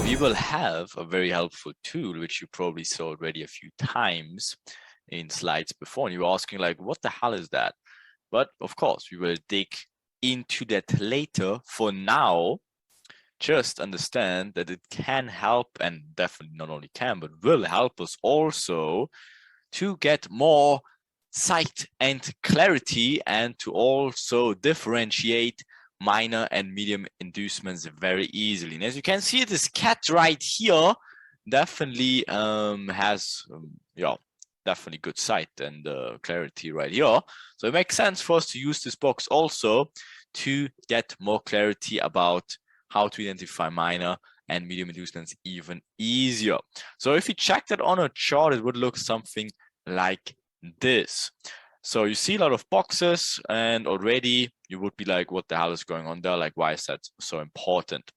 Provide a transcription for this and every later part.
we will have a very helpful tool, which you probably saw already a few times in slides before. And you were asking like, what the hell is that? But of course, we will dig into that later. For now, just understand that it can help, and definitely not only can, but will help us also to get more sight and clarity, and to also differentiate minor and medium inducements very easily. And as you can see, this cat right here definitely has definitely good sight and clarity right here. So it makes sense for us to use this box also to get more clarity about how to identify minor and medium inducements even easier. So if you check that on a chart, it would look something like this. So you see a lot of boxes, and already you would be like, what the hell is going on there? Like, why is that so important?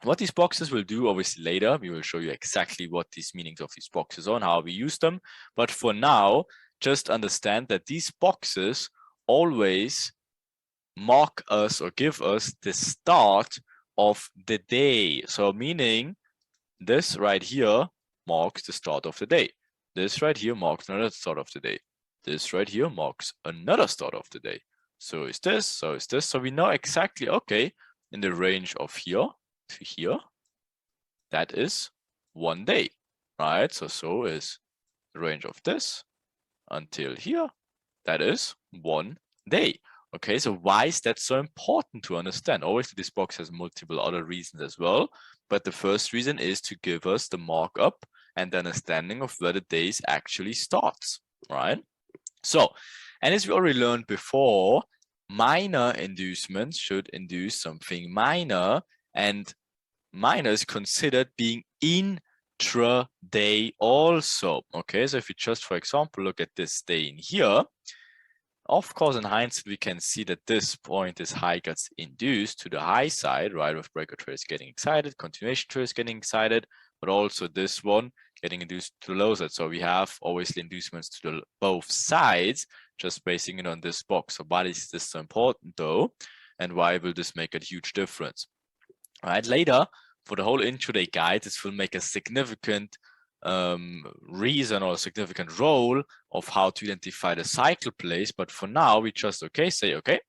What these boxes will do, obviously later, we will show you exactly what these meanings of these boxes are and how we use them. But for now, just understand that these boxes always mark us or give us the start of the day. So meaning this right here marks the start of the day. This right here marks another start of the day. This right here marks another start of the day. So is this, so is this. So we know exactly, okay, in the range of here to here, that is one day, right? So is the range of this until here, that is one day. Okay, so why is that so important to understand? Obviously, this box has multiple other reasons as well, but the first reason is to give us the markup and the understanding of where the days actually starts, right? So, and as we already learned before, minor inducements should induce something minor, and minor is considered being intraday also. Okay, so if you just, for example, look at this day in here, of course, in hindsight, we can see that this point, this high, gets induced to the high side, right? With breaker traders getting excited, continuation traders getting excited, but also this one getting induced to the low side. So we have obviously inducements to the both sides, just basing it on this box. So why is this so important though? And why will this make a huge difference? All right, later for the whole intraday guide, this will make a significant reason or a significant role of how to identify the cycle place. But for now, we just say, okay,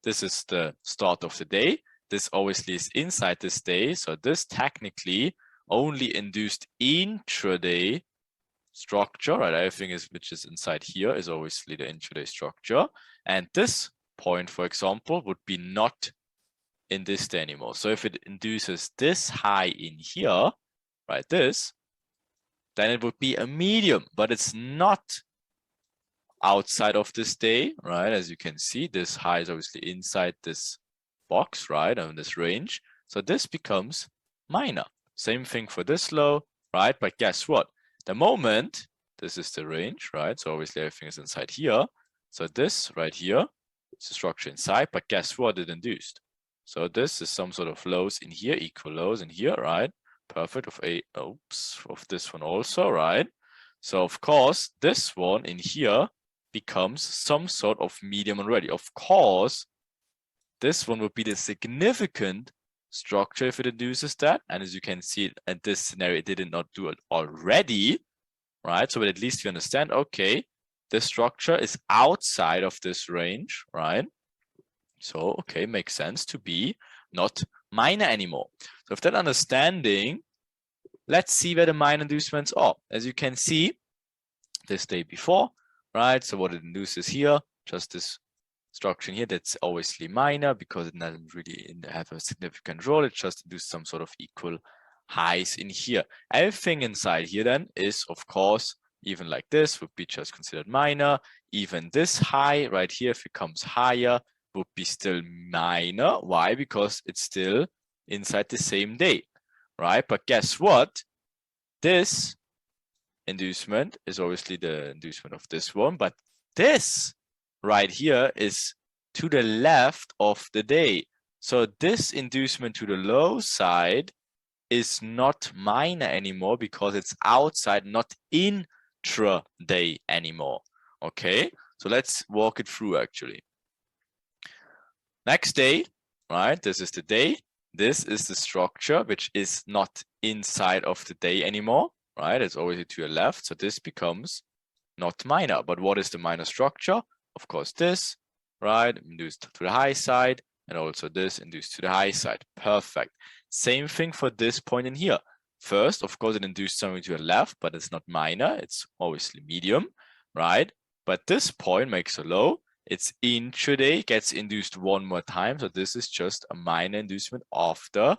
this is the start of the day. This obviously is inside this day. So this technically only induced intraday structure, right? Everything is which is inside here is obviously the intraday structure. And this point, for example, would be not in this day anymore. So if it induces this high in here, right, this, then it would be a medium, but it's not outside of this day, right? As you can see, this high is obviously inside this box, right, on this range. So this becomes minor. Same thing for this low, right? But guess what? The moment, this is the range, right? So obviously everything is inside here. So this right here is the structure inside, but guess what it induced? So this is some sort of lows in here, equal lows in here, right? Perfect of of this one also, right? So of course, this one in here becomes some sort of medium already. Of course, this one would be the significant structure if it induces that. And as you can see in this scenario, it did not do it already, right? So at least you understand, okay, this structure is outside of this range, right? So, okay, makes sense to be not minor anymore. So with that understanding, let's see where the minor inducements are. As you can see, this day before, right? So what it induces here, just this structure in here, that's obviously minor because it doesn't really have a significant role. It just induces some sort of equal highs in here. Everything inside here then is, of course, even like this would be just considered minor. Even this high right here, if it comes higher, would be still minor. Why? Because it's still inside the same day, right? But guess what? This inducement is obviously the inducement of this one, but this right here is to the left of the day. So this inducement to the low side is not minor anymore because it's outside, not intraday anymore. Okay, so let's walk it through actually. Next day, right? This is the day. this is the structure which is not inside of the day anymore, right? It's always to the left, so this becomes not minor. But what is the minor structure? Of course, this, right? Induced to the high side, and also this induced to the high side. Perfect. Same thing for this point in here. First, of course, it induced something to the left, but it's not minor. It's obviously medium, right? But this point makes a low. It's intraday, gets induced one more time. So this is just a minor inducement after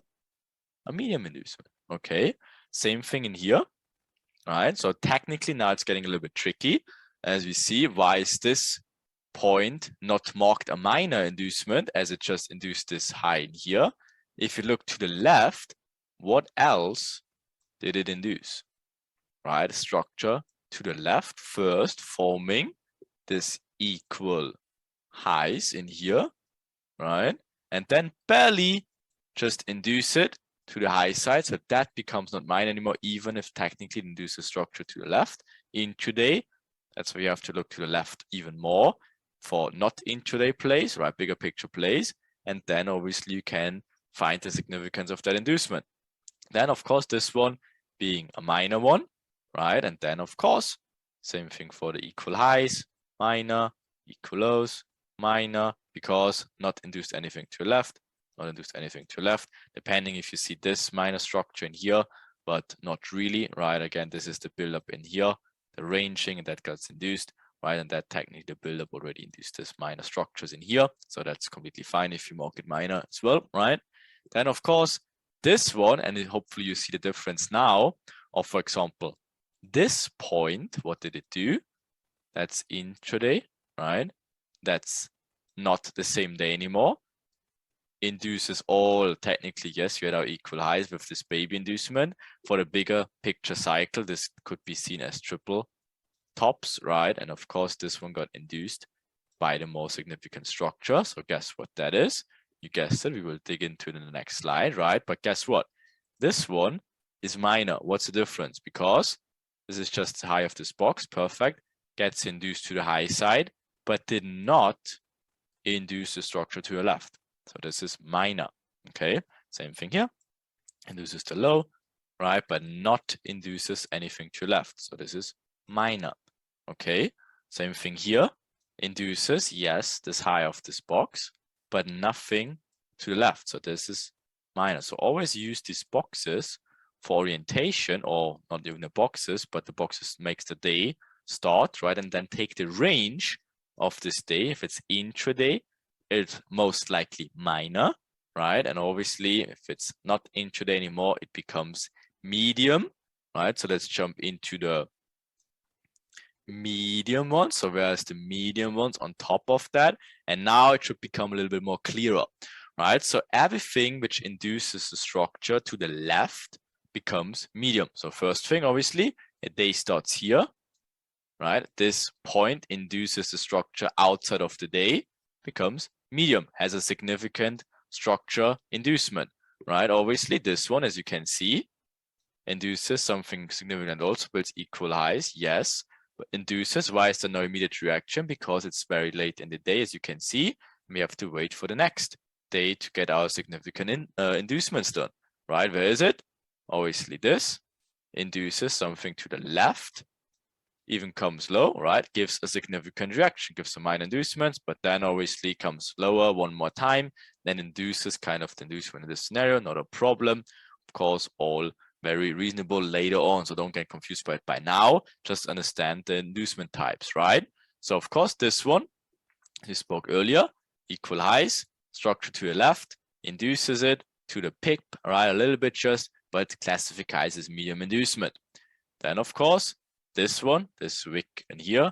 a medium inducement. Okay. Same thing in here, right? So technically now it's getting a little bit tricky. As we see, why is this point not marked a minor inducement as it just induced this high in here? If you look to the left, what else did it induce? Right, structure to the left first, forming this equal highs in here, right? And then barely just induce it to the high side, so that becomes not minor anymore, even if technically it induces structure to the left. Intraday, that's why you have to look to the left even more for not intraday plays, right? Bigger picture plays, and then obviously you can find the significance of that inducement. Then of course this one being a minor one, right? And then of course, same thing for the equal highs, minor, equal lows, minor, because not induced anything to the left, not induced anything to the left, depending if you see this minor structure in here, but not really, right? Again, this is the buildup in here, the ranging, and that gets induced, right? And that technically the buildup already induced this minor structures in here. So that's completely fine if you mark it minor as well, right? Then of course, this one, and hopefully you see the difference now of, for example, this point, what did it do? That's intraday, right? That's not the same day anymore. Induces all, technically, yes, you had our equal highs with this baby inducement. For the bigger picture cycle, this could be seen as triple tops, right? And of course, this one got induced by the more significant structure. So guess what that is? You guessed it, we will dig into it in the next slide, right? But guess what? This one is minor. What's the difference? Because this is just the high of this box, perfect, gets induced to the high side, but did not induce the structure to the left. So this is minor, okay? Same thing here, induces the low, right? But not induces anything to the left. So this is minor, okay? Same thing here, induces, yes, this high of this box, but nothing to the left. So this is minor. So always use these boxes for orientation, or not even the boxes, but the boxes makes the day start, right? And then take the range of this day. If it's intraday, it's most likely minor, right? And obviously, if it's not intraday anymore, it becomes medium, right? So let's jump into the medium ones. So where's the medium ones on top of that? And now it should become a little bit more clearer, right? So everything which induces the structure to the left becomes medium. So first thing, obviously, a day starts here, right? This point induces the structure outside of the day, becomes medium, has a significant structure inducement, right? Obviously, this one, as you can see, induces something significant also, builds equal highs, yes, but induces, why is there no immediate reaction? Because it's very late in the day, as you can see, we have to wait for the next day to get our significant inducements done, right? Where is it? Obviously, this induces something to the left, even comes low, right? Gives a significant reaction, gives some minor inducements, but then obviously comes lower one more time, then induces kind of the inducement in this scenario, not a problem. Of course, all very reasonable later on, so don't get confused by it by now. Just understand the inducement types, right? So of course, this one, we spoke earlier, equal highs, structure to the left, induces it to the peak, right? A little bit just, but classifies as medium inducement. Then of course, this one, this wick in here,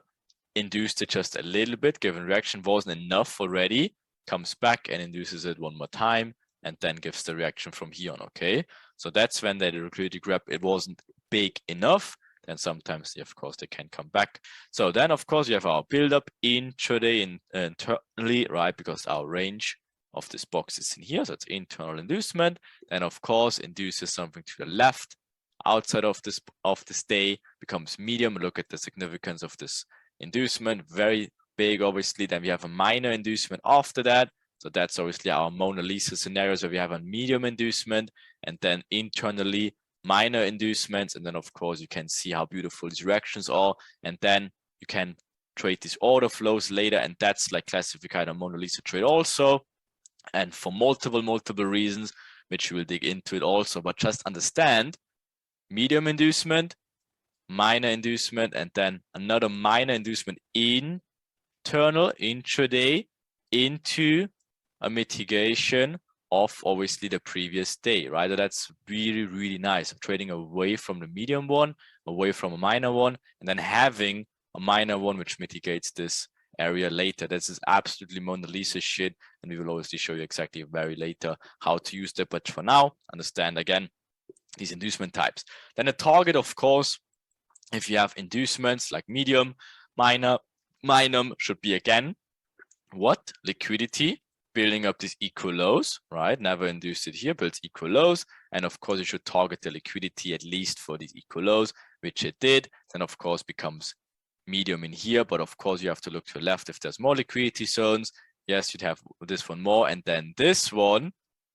induced it just a little bit, given reaction wasn't enough already, comes back and induces it one more time, and then gives the reaction from here on, okay? So that's when the liquidity grab, it wasn't big enough, then sometimes, of course, they can come back. So then, of course, you have our build-up intraday internally, right? Because our range of this box is in here, so it's internal inducement. Then, of course, induces something to the left, outside of this day, becomes medium. Look at the significance of this inducement, very big, obviously. Then we have a minor inducement after that, So that's obviously our Mona Lisa scenarios where we have a medium inducement and then internally minor inducements. And then of course you can see how beautiful these reactions are. And then you can trade these order flows later. And that's like classified a Mona Lisa trade also. And for multiple reasons, which we will dig into it also, but just understand medium inducement, minor inducement, and then another minor inducement internal intraday into a mitigation of obviously the previous day, right? So that's really nice. Trading away from the medium one, away from a minor one, and then having a minor one which mitigates this area later. This is absolutely Mona Lisa shit, and we will obviously show you exactly very later how to use that. But for now, understand again these inducement types. Then the target, of course, if you have inducements like medium, minor, should be again what? Liquidity, building up these equal lows, right? Never induced it here, builds equal lows. And of course, you should target the liquidity at least for these equal lows, which it did. Then of course becomes medium in here, but of course you have to look to the left if there's more liquidity zones. Yes, you'd have this one more, and then this one,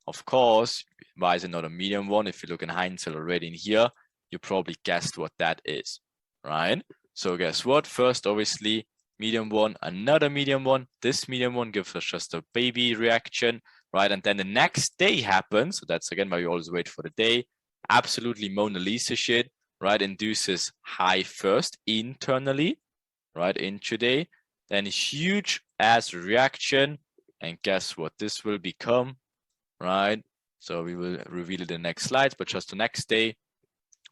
of course, why is it not a medium one? If you look in hindsight already in here, you probably guessed what that is, right? So guess what? First, obviously, medium one, another medium one. This medium one gives us just a baby reaction, right? And then the next day happens. So that's again why you always wait for the day. Absolutely Mona Lisa shit, right? Induces high first internally, right? Intraday, then huge ass reaction. And guess what? This will become, right? So we will reveal it in the next slides, but just the next day,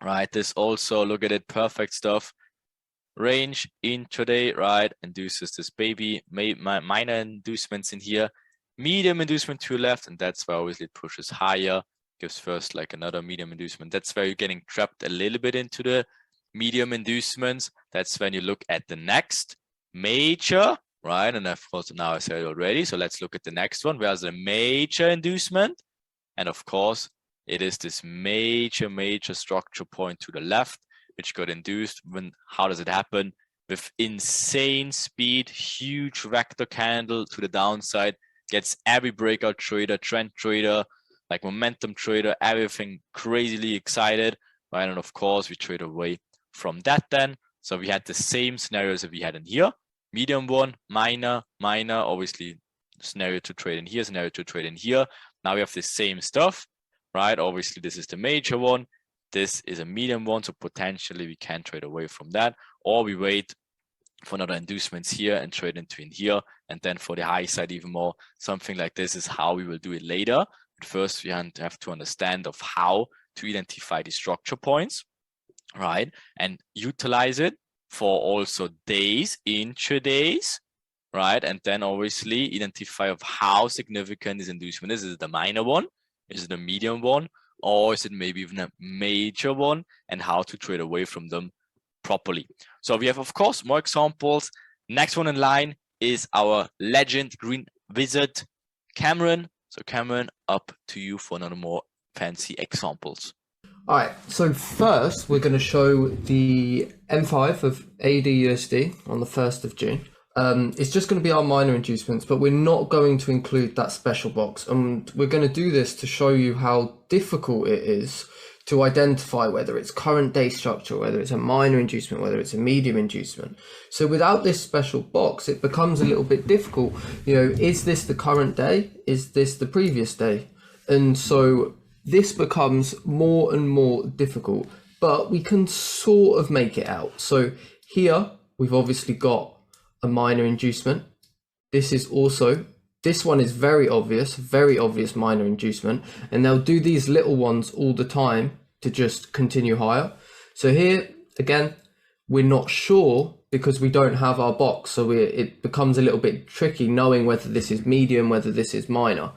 right? This also, look at it, perfect stuff. Range intraday, right? Induces this baby, minor inducements in here, medium inducement to left, and that's why obviously it pushes higher, gives first like another medium inducement. That's where you're getting trapped a little bit into the medium inducements. That's when you look at the next major, right? And of course, now I said it already. So let's look at the next one. Where's the major inducement? And of course, it is this major structure point to the left, which got induced. How does it happen? With insane speed, huge vector candle to the downside, gets every breakout trader, trend trader, like momentum trader, everything crazily excited, right? And of course, we trade away from that then. So we had the same scenarios that we had in here. Medium one, minor, obviously scenario to trade in here, scenario to trade in here. Now we have the same stuff, right? Obviously, this is the major one. This is a medium one, so potentially we can trade away from that, or we wait for another inducements here and trade into in here. And then for the high side, even more, something like this is how we will do it later. But first, we have to understand of how to identify the structure points, right? And utilize it for also days, intradays, right? And then obviously identify of how significant this inducement is. Is it the minor one? Is it the medium one? Or is it maybe even a major one, and how to trade away from them properly. So we have, of course, more examples. Next one in line is our legend green wizard, Cameron. So Cameron, up to you for another more fancy examples. All right, so first we're going to show the M5 of AUD/USD on the 1st of June. It's just going to be our minor inducements, but we're not going to include that special box. And we're going to do this to show you how difficult it is to identify whether it's current day structure, whether it's a minor inducement, whether it's a medium inducement. So without this special box, it becomes a little bit difficult. You know, is this the current day? Is this the previous day? And so this becomes more and more difficult, but we can sort of make it out. So here we've obviously got a minor inducement. This one is very obvious minor inducement, and they'll do these little ones all the time to just continue higher. So here again, we're not sure because we don't have our box, so it becomes a little bit tricky knowing whether this is medium, whether this is minor.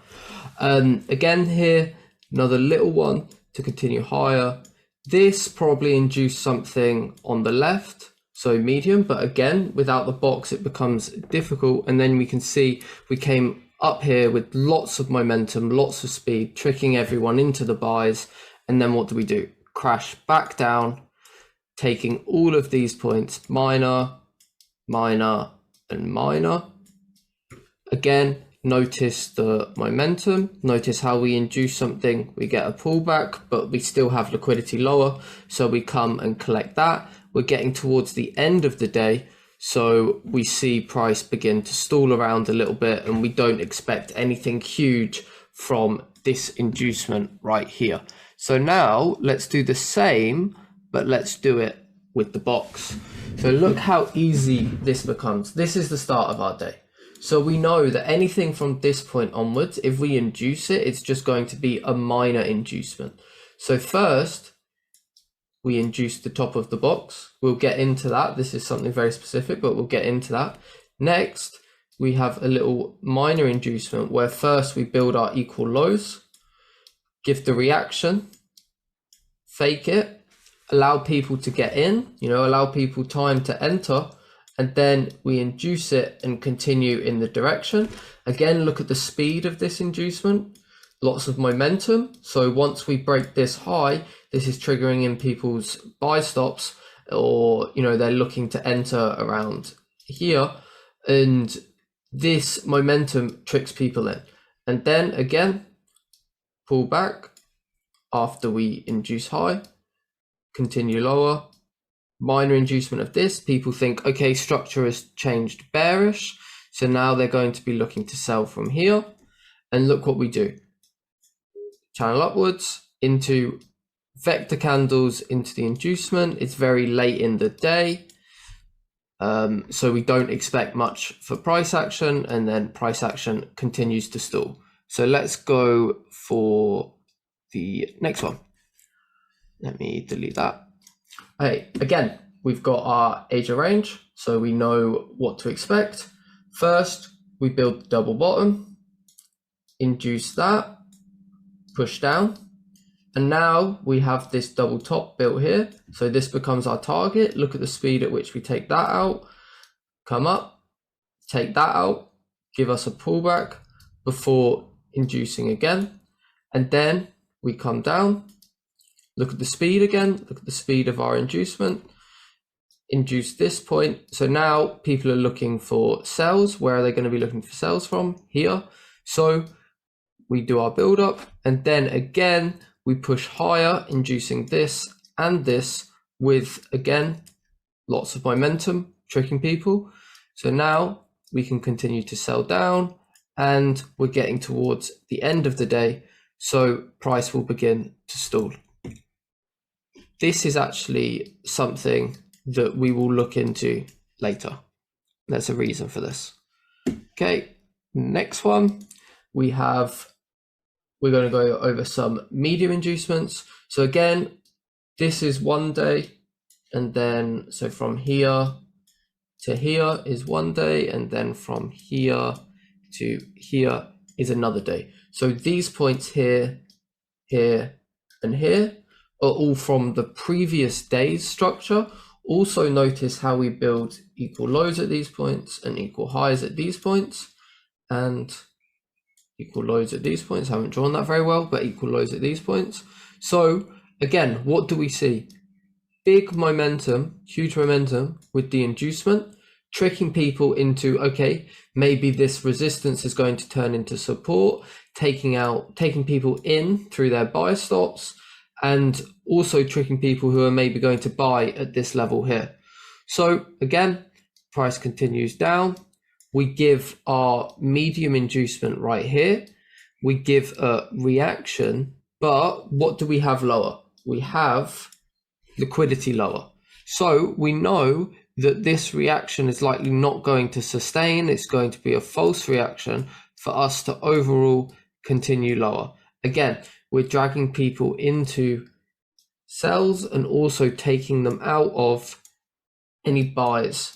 Again here, another little one to continue higher. This probably induced something on the left, so medium, but again, without the box, it becomes difficult. And then we can see we came up here with lots of momentum, lots of speed, tricking everyone into the buys. And then what do? Crash back down, taking all of these points, minor, minor, and minor. Again, notice the momentum, notice how we induce something, we get a pullback, but we still have liquidity lower. So we come and collect that. We're getting towards the end of the day. So we see price begin to stall around a little bit, and we don't expect anything huge from this inducement right here. So now let's do the same, but let's do it with the box. So look how easy this becomes. This is the start of our day. So we know that anything from this point onwards, if we induce it, it's just going to be a minor inducement. So first, we induce the top of the box. We'll get into that. This is something very specific, but we'll get into that. Next, we have a little minor inducement where first we build our equal lows, give the reaction, fake it, allow people to get in, allow people time to enter, and then we induce it and continue in the direction. Again, look at the speed of this inducement, lots of momentum. So once we break this high, this is triggering in people's buy stops, or, they're looking to enter around here, and this momentum tricks people in. And then again, pull back after we induce high, continue lower, minor inducement of this. People think, okay, structure has changed bearish, so now they're going to be looking to sell from here. And look what we do. Channel upwards into vector candles into the inducement. It's very late in the day, so we don't expect much for price action, and then price action continues to stall. So let's go for the next one. Let me delete that. Hey, again, we've got our Asia range, so we know what to expect. First, we build the double bottom, induce that, push down, and now we have this double top built here. So this becomes our target. Look at the speed at which we take that out, come up, take that out, give us a pullback before inducing again. And then we come down, look at the speed again, look at the speed of our inducement, induce this point. So now people are looking for sells. Where are they going to be looking for sells from? Here. So we do our build up, and then again, we push higher, inducing this and this with, again, lots of momentum, tricking people. So now we can continue to sell down, and we're getting towards the end of the day. So price will begin to stall. This is actually something that we will look into later. There's a reason for this. Okay, next one, we're going to go over some medium inducements. So again, this is one day, and then so from here to here is one day, and then from here to here is another day. So these points here, here, and here are all from the previous day's structure. Also notice how we build equal lows at these points and equal highs at these points, and equal lows at these points. I haven't drawn that very well, but equal lows at these points. So again, what do we see? Big momentum, huge momentum with the inducement, tricking people into, okay, maybe this resistance is going to turn into support, taking people in through their buy stops, and also tricking people who are maybe going to buy at this level here. So again, price continues down. We give our medium inducement right here. We give a reaction, but what do we have lower? We have liquidity lower. So we know that this reaction is likely not going to sustain. It's going to be a false reaction for us to overall continue lower. Again, we're dragging people into sells and also taking them out of any buys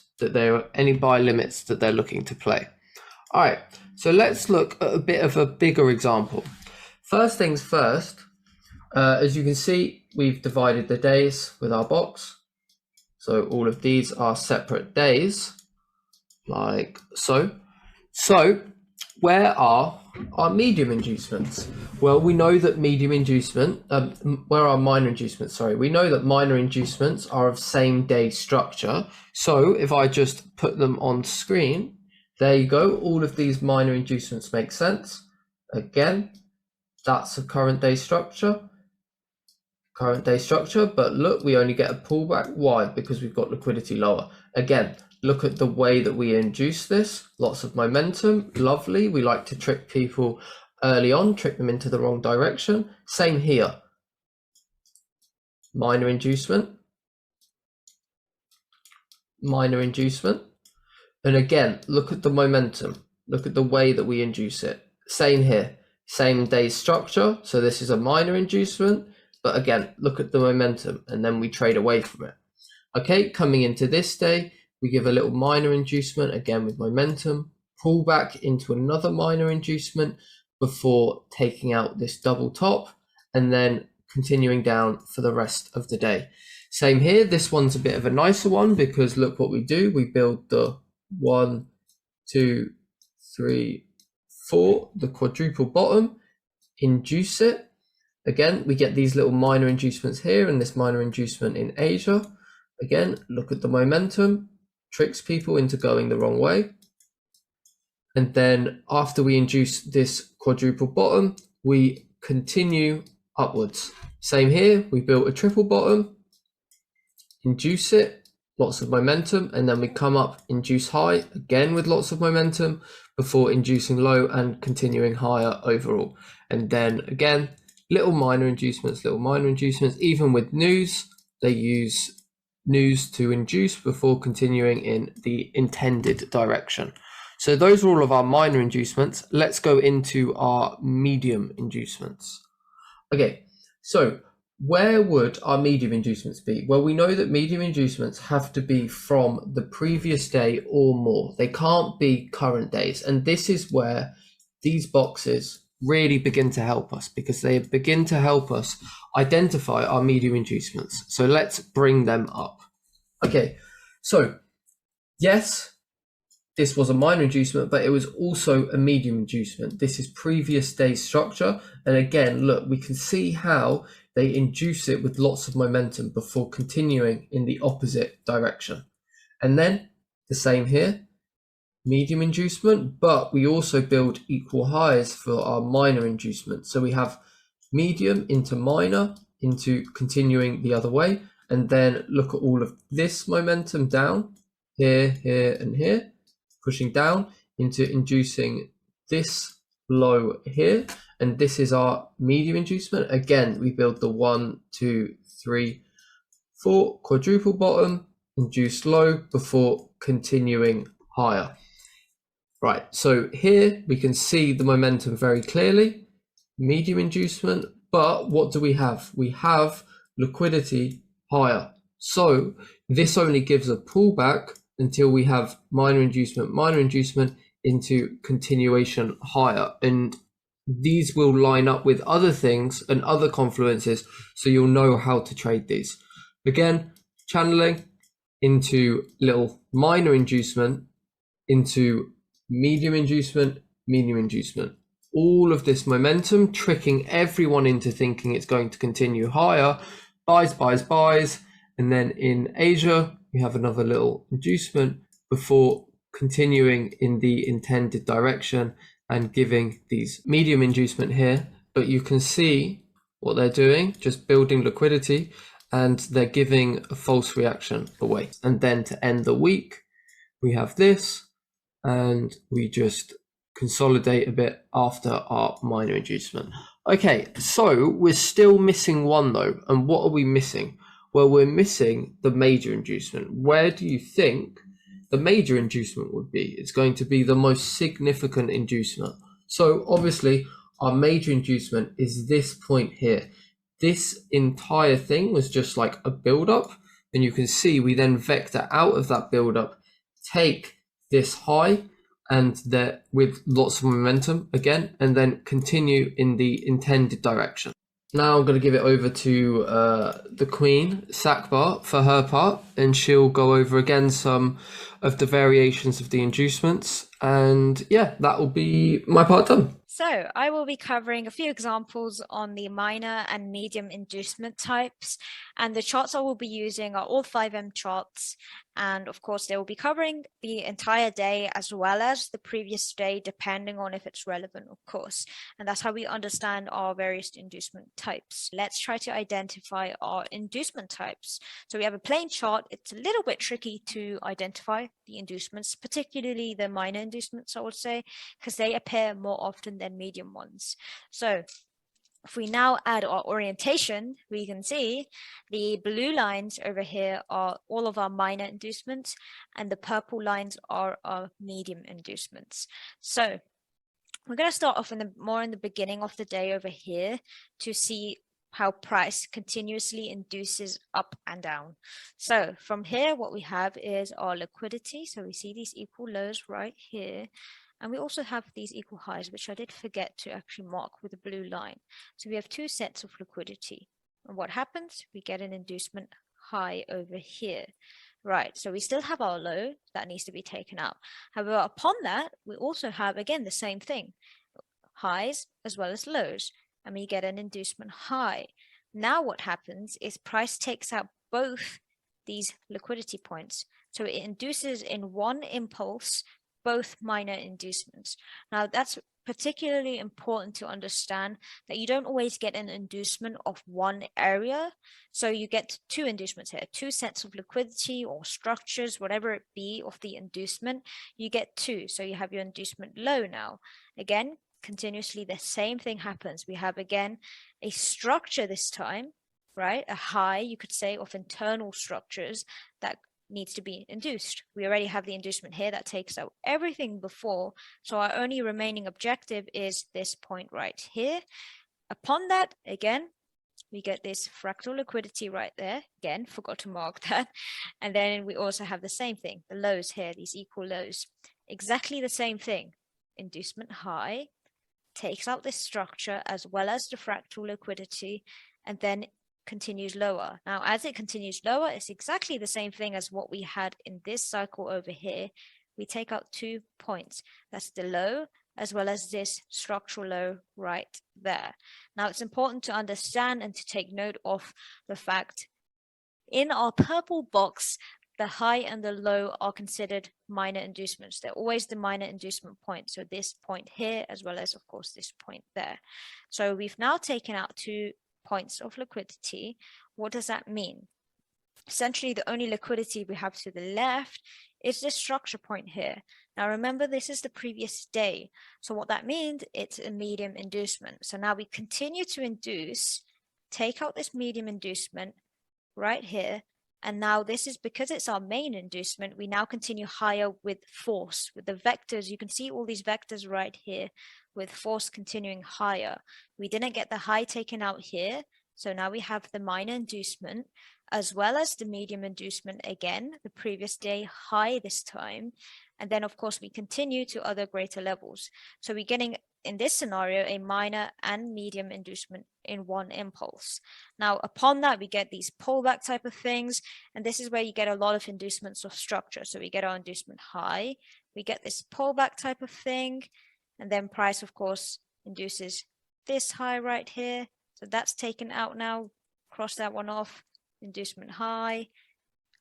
any buy limits that they're looking to play. All right, so let's look at a bit of a bigger example. First things first, as you can see, we've divided the days with our box. So all of these are separate days, like so. So where are our medium inducements? Well, we know that where are minor inducements? Sorry, we know that minor inducements are of same day structure. So if I just put them on screen, There you go. All of these minor inducements make sense. Again, that's a current day structure. But look, we only get a pullback. Why? Because we've got liquidity lower. Again, look at the way that we induce this. Lots of momentum, lovely. We like to trick people early on, trick them into the wrong direction. Same here. Minor inducement. And again, look at the momentum. Look at the way that we induce it. Same here. Same day structure. So this is a minor inducement. But again, look at the momentum, and then we trade away from it. Okay, coming into this day, we give a little minor inducement, again with momentum, pull back into another minor inducement before taking out this double top, and then continuing down for the rest of the day. Same here, this one's a bit of a nicer one, because look what we do. We build the 1, 2, 3, 4, the quadruple bottom, induce it. Again, we get these little minor inducements here and this minor inducement in Asia. Again, look at the momentum, tricks people into going the wrong way. And then after we induce this quadruple bottom, we continue upwards. Same here, we built a triple bottom, induce it, lots of momentum, and then we come up, induce high, again with lots of momentum, before inducing low and continuing higher overall. And then again, little minor inducements, even with news, they use news to induce before continuing in the intended direction. So those are all of our minor inducements. Let's go into our medium inducements. Okay, so where would our medium inducements be? Well, we know that medium inducements have to be from the previous day or more. They can't be current days. And this is where these boxes really begin to help us, because they begin to help us identify our medium inducements. So let's bring them up. Okay, so yes, this was a minor inducement, but it was also a medium inducement. This is previous day structure. And again, look, we can see how they induce it with lots of momentum before continuing in the opposite direction. And then the same here, medium inducement, but we also build equal highs for our minor inducement. So we have medium into minor, into continuing the other way. And then look at all of this momentum down here, here, and here, pushing down into inducing this low here. And this is our medium inducement. Again, we build the 1, 2, 3, 4 quadruple bottom, induce low before continuing higher. Right, so here we can see the momentum very clearly, medium inducement, but what do we have? We have liquidity higher. So this only gives a pullback until we have minor inducement into continuation higher. And these will line up with other things and other confluences, so you'll know how to trade these. Again, channeling into little minor inducement, into medium inducement, all of this momentum tricking everyone into thinking it's going to continue higher, buys, and then in Asia we have another little inducement before continuing in the intended direction and giving these medium inducement here. But you can see what they're doing, just building liquidity, and they're giving a false reaction away. And then to end the week we have this, and we just consolidate a bit after our minor inducement. Okay, so we're still missing one though. And what are we missing? Well, we're missing the major inducement. Where do you think the major inducement would be? It's going to be the most significant inducement. So obviously our major inducement is this point here. This entire thing was just like a build-up, and you can see we then vector out of that build-up, take this high and that with lots of momentum again, and then continue in the intended direction. Now I'm going to give it over to the Queen, Sakbar, for her part, and she'll go over again some of the variations of the inducements. And yeah, that will be my part done. So I will be covering a few examples on the minor and medium inducement types, and the charts I will be using are all 5M charts, and of course they will be covering the entire day as well as the previous day, depending on if it's relevant, of course. And that's how we understand our various inducement types. Let's try to identify our inducement types. So we have a plain chart. It's a little bit tricky to identify the inducements, particularly the minor inducements, I would say, because they appear more often than medium ones. So if we now add our orientation, we can see the blue lines over here are all of our minor inducements, and the purple lines are our medium inducements. So we're going to start off more in the beginning of the day over here to see how price continuously induces up and down. So from here, what we have is our liquidity. So we see these equal lows right here. And we also have these equal highs, which I did forget to actually mark with a blue line. So we have two sets of liquidity. And what happens? We get an inducement high over here. Right, so we still have our low that needs to be taken out. However, upon that, we also have, again, the same thing, highs as well as lows, and we get an inducement high. Now what happens is price takes out both these liquidity points. So it induces in one impulse both minor inducements. Now that's particularly important to understand that you don't always get an inducement of one area. So you get two inducements here, two sets of liquidity or structures, whatever it be of the inducement, you get two. So you have your inducement low now. Again, continuously the same thing happens. We have again a structure this time, right? A high, you could say, of internal structures that needs to be induced. We already have the inducement here that takes out everything before, so our only remaining objective is this point right here. Upon that, again, we get this fractal liquidity right there. Again, forgot to mark that. And then we also have the same thing, the lows here, these equal lows. Exactly the same thing. Inducement high takes out this structure as well as the fractal liquidity, and then continues lower. Now, as it continues lower, it's exactly the same thing as what we had in this cycle over here. We take out 2 points. That's the low as well as this structural low right there. Now, it's important to understand and to take note of the fact in our purple box, the high and the low are considered minor inducements. They're always the minor inducement point. So this point here, as well as, of course, this point there. So we've now taken out 2 points of liquidity. What does that mean? Essentially, the only liquidity we have to the left is this structure point here. Now, remember, this is the previous day. So what that means, it's a medium inducement. So now we continue to induce, take out this medium inducement right here. And now this is because it's our main inducement, we now continue higher with force, with the vectors. You can see all these vectors right here with force continuing higher. We didn't get the high taken out here. So now we have the minor inducement as well as the medium inducement again, the previous day high this time. And then of course we continue to other greater levels. So we're getting in this scenario a minor and medium inducement in one impulse. Now upon that we get these pullback type of things, and this is where you get a lot of inducements of structure. So we get our inducement high, we get this pullback type of thing, and then price of course induces this high right here. So that's taken out now, cross that one off, inducement high,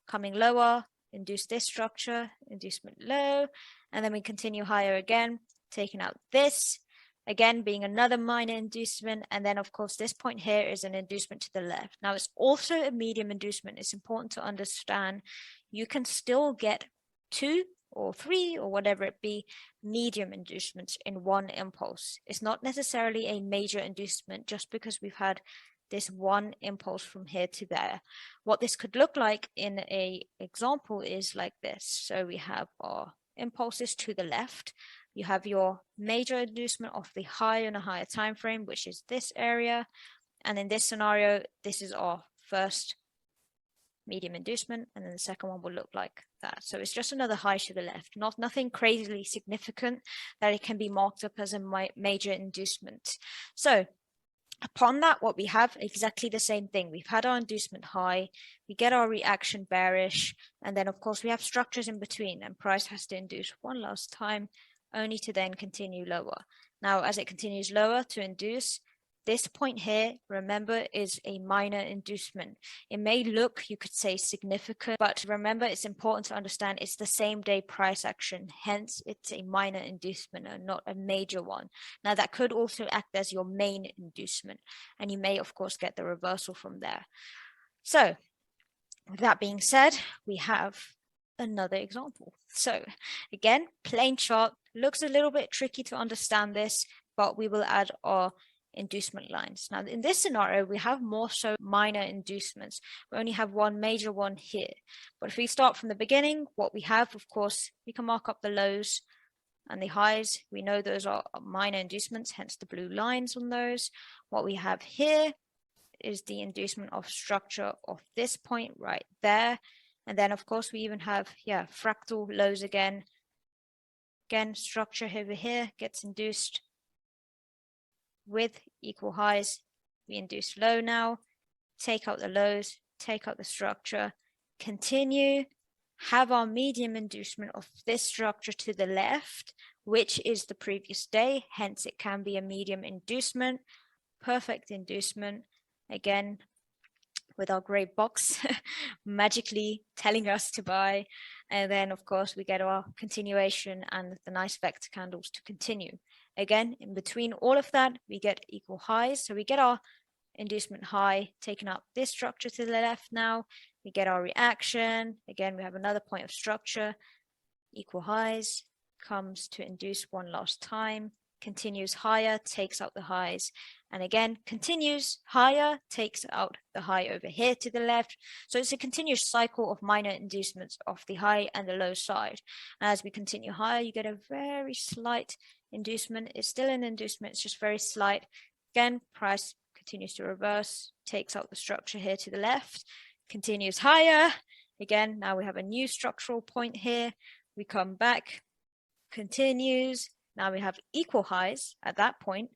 coming lower, induce this structure, inducement low, and then we continue higher again, taking out this, again being another minor inducement, and then of course this point here is an inducement to the left. Now it's also a medium inducement. It's important to understand you can still get 2 or 3 or whatever it be medium inducements in one impulse. It's not necessarily a major inducement just because we've had this one impulse from here to there. What this could look like in a example is like this. So we have our impulses to the left. You have your major inducement of the high and a higher time frame, which is this area. And in this scenario, this is our first medium inducement, and then the second one will look like that. So it's just another high to the left, nothing crazily significant that it can be marked up as a major inducement. So Upon that, what we have exactly the same thing. We've had our inducement high, we get our reaction bearish, and then of course we have structures in between, and price has to induce one last time, only to then continue lower. Now, as it continues lower to induce, this point here, remember, is a minor inducement. It may look, you could say, significant, but remember, it's important to understand it's the same day price action. Hence, it's a minor inducement and not a major one. Now, that could also act as your main inducement, and you may, of course, get the reversal from there. So, with that being said, we have another example. So, again, plain chart, looks a little bit tricky to understand this, but we will add our inducement lines. Now, in this scenario, we have more so minor inducements. We only have one major one here. But if we start from the beginning, what we have, of course, we can mark up the lows and the highs. We know those are minor inducements, hence the blue lines on those. What we have here is the inducement of structure of this point right there. And then, of course, we even have, fractal lows again. Again, structure over here gets induced with equal highs. We induce low now, take out the lows, take out the structure, continue, have our medium inducement of this structure to the left, which is the previous day, hence it can be a medium inducement, perfect inducement, again, with our gray box magically telling us to buy. And then, of course, we get our continuation and the nice vector candles to continue. Again, in between all of that, we get equal highs. So we get our inducement high, taking up this structure to the left now. We get our reaction. Again, we have another point of structure. Equal highs, comes to induce one last time, continues higher, takes out the highs, and again continues higher, takes out the high over here to the left. So it's a continuous cycle of minor inducements of the high and the low side. As we continue higher, you get a very slight inducement. It's still an inducement, it's just very slight. Again, price continues to reverse, takes out the structure here to the left, continues higher. Again, now we have a new structural point here. We come back, continues. Now we have equal highs at that point.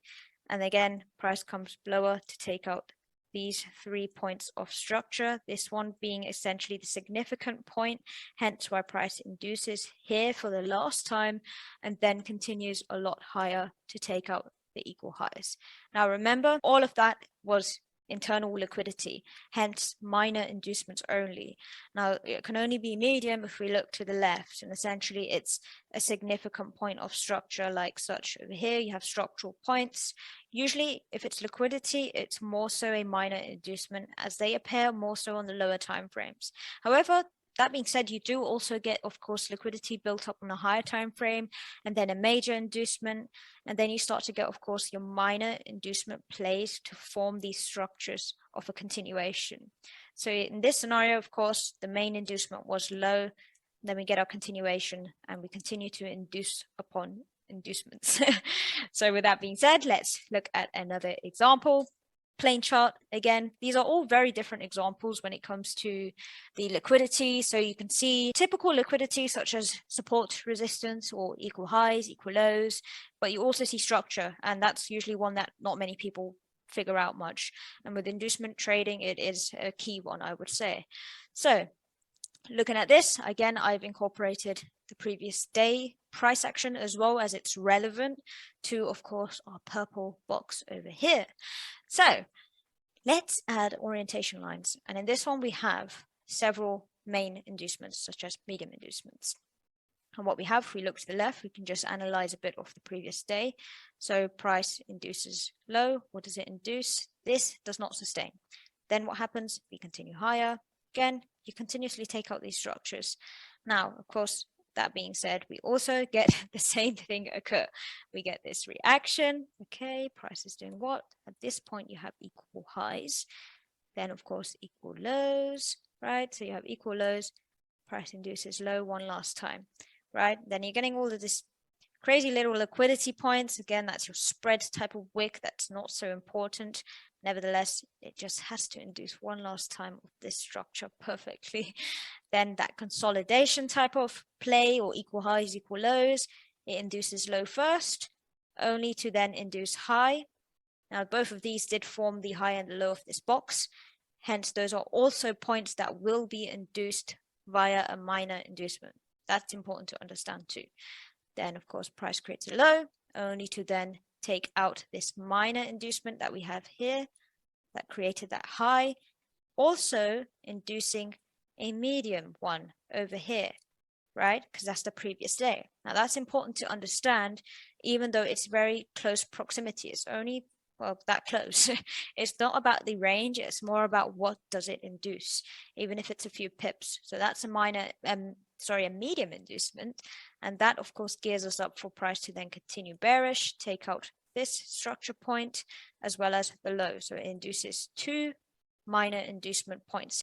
And again, price comes lower to take out these 3 points of structure. This one being essentially the significant point, hence why price induces here for the last time and then continues a lot higher to take out the equal highs. Now remember, all of that was internal liquidity, hence minor inducements only. Now it can only be medium if we look to the left, and essentially it's a significant point of structure like such. Over here you have structural points. Usually if it's liquidity, it's more so a minor inducement as they appear more so on the lower time frames. However, that being said, you do also get, of course, liquidity built up on a higher time frame and then a major inducement. And then you start to get, of course, your minor inducement plays to form these structures of a continuation. So in this scenario, of course, the main inducement was low. Then we get our continuation and we continue to induce upon inducements. So with that being said, let's look at another example. Plain chart. Again, these are all very different examples when it comes to the liquidity. So you can see typical liquidity such as support, resistance, or equal highs, equal lows, but you also see structure, and that's usually one that not many people figure out much. And with inducement trading, it is a key one, I would say. So looking at this, again, I've incorporated the previous day price action as well as it's relevant to, of course, our purple box over here. So let's add orientation lines. And in this one, we have several main inducements, such as medium inducements. And what we have, if we look to the left, we can just analyze a bit of the previous day. So price induces low. What does it induce? This does not sustain. Then what happens? We continue higher. Again, you continuously take out these structures. Now, of course, that being said, we also get the same thing occur. We get this reaction. Okay, price is doing what? At this point, you have equal highs. Then, of course, equal lows, right? So you have equal lows. Price induces low one last time, right? Then you're getting all of this crazy little liquidity points. Again, that's your spread type of wick. That's not so important. Nevertheless, it just has to induce one last time of this structure perfectly. Then that consolidation type of play or equal highs, equal lows, it induces low first, only to then induce high. Now, both of these did form the high and the low of this box. Hence, those are also points that will be induced via a minor inducement. That's important to understand too. Then, of course, price creates a low, only to then take out this minor inducement that we have here that created that high, also inducing a medium one over here, right? Because that's the previous day. Now, that's important to understand, even though it's very close proximity. It's only, well, that close. It's not about the range. It's more about what does it induce, even if it's a few pips. So that's a minor, a medium inducement. And that, of course, gears us up for price to then continue bearish, take out this structure point, as well as the low. So it induces two minor inducement points